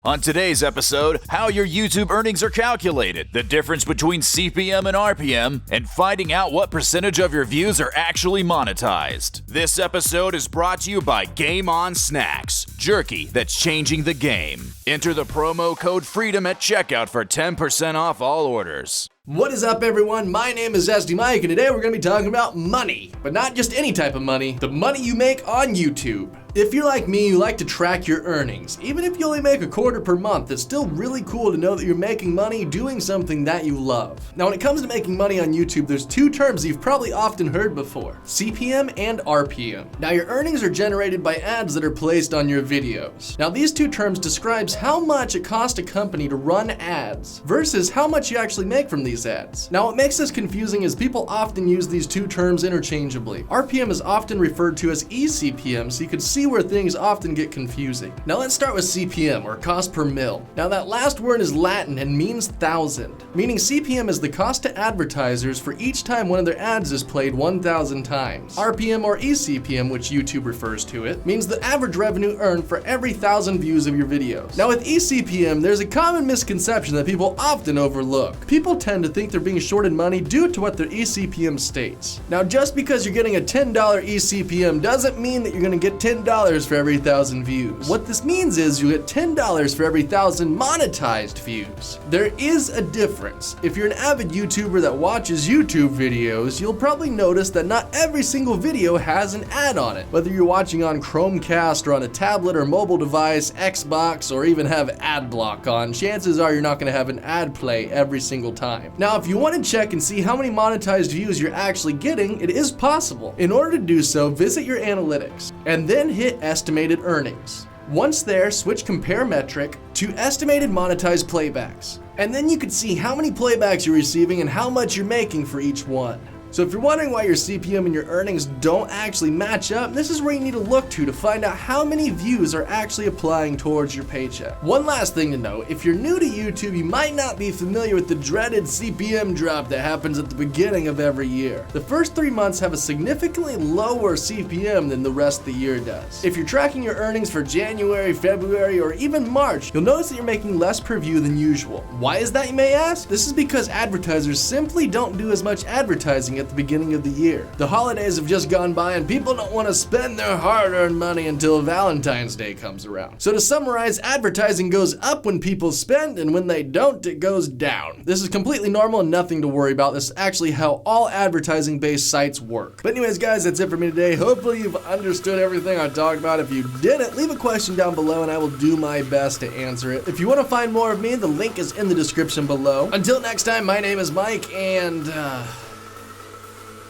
On today's episode, how your YouTube earnings are calculated, the difference between CPM and RPM, and finding out what percentage of your views are actually monetized. This episode is brought to you by Game On Snacks, jerky that's changing the game. Enter the promo code FREEDOM at checkout for 10% off all orders. What is up, everyone? My name is SD Mike, and today we're going to be talking about money. But not just any type of money, the money you make on YouTube. If you're like me, you like to track your earnings. Even if you only make a quarter per month, it's still really cool to know that you're making money doing something that you love. Now, when it comes to making money on YouTube, there's two terms you've probably often heard before: CPM and RPM. Now, your earnings are generated by ads that are placed on your videos. Now, these two terms describes how much it costs a company to run ads versus how much you actually make from these ads. Now, what makes this confusing is people often use these two terms interchangeably. RPM is often referred to as eCPM, so you can see where things often get confusing. Now let's start with CPM, or cost per mil. Now that last word is Latin and means thousand, meaning CPM is the cost to advertisers for each time one of their ads is played 1,000 times. RPM, or eCPM, which YouTube refers to it, means the average revenue earned for every 1,000 views of your videos. Now with eCPM, there's a common misconception that people often overlook. People tend to think they're being shorted money due to what their eCPM states. Now just because you're getting a $10 eCPM doesn't mean that you're going to get $10 for every 1,000 views. What this means is you get $10 for every 1,000 monetized views. There is a difference. If you're an avid YouTuber that watches YouTube videos, you'll probably notice that not every single video has an ad on it. Whether you're watching on Chromecast or on a tablet or mobile device, Xbox, or even have ad block on, chances are you're not going to have an ad play every single time. Now, if you want to check and see how many monetized views you're actually getting, it is possible. In order to do so, visit your analytics and then hit estimated earnings. Once there, switch compare metric to estimated monetized playbacks. And then you can see how many playbacks you're receiving and how much you're making for each one. So if you're wondering why your CPM and your earnings don't actually match up, this is where you need to look to find out how many views are actually applying towards your paycheck. One last thing to note, if you're new to YouTube, you might not be familiar with the dreaded CPM drop that happens at the beginning of every year. The first 3 months have a significantly lower CPM than the rest of the year does. If you're tracking your earnings for January, February, or even March, you'll notice that you're making less per view than usual. Why is that, you may ask? This is because advertisers simply don't do as much advertising at the beginning of the year. The holidays have just gone by and people don't want to spend their hard-earned money until Valentine's Day comes around. So to summarize, advertising goes up when people spend, and when they don't, it goes down. This is completely normal and nothing to worry about. This is actually how all advertising-based sites work. But anyways, guys, that's it for me today. Hopefully you've understood everything I talked about. If you didn't, leave a question down below and I will do my best to answer it. If you want to find more of me, the link is in the description below. Until next time, my name is Mike, and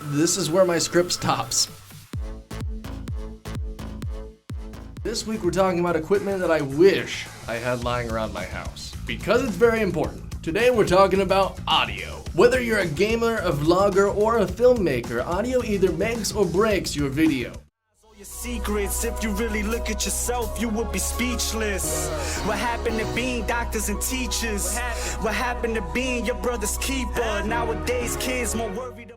this is where my script stops. This week we're talking about equipment that I wish I had lying around my house, because it's very important. Today we're talking about audio. Whether you're a gamer, a vlogger, or a filmmaker, audio either makes or breaks your video. Secrets, if you really look at yourself, you would be speechless. What happened to being doctors and teachers? What happened to being your brother's keeper? Nowadays kids more worried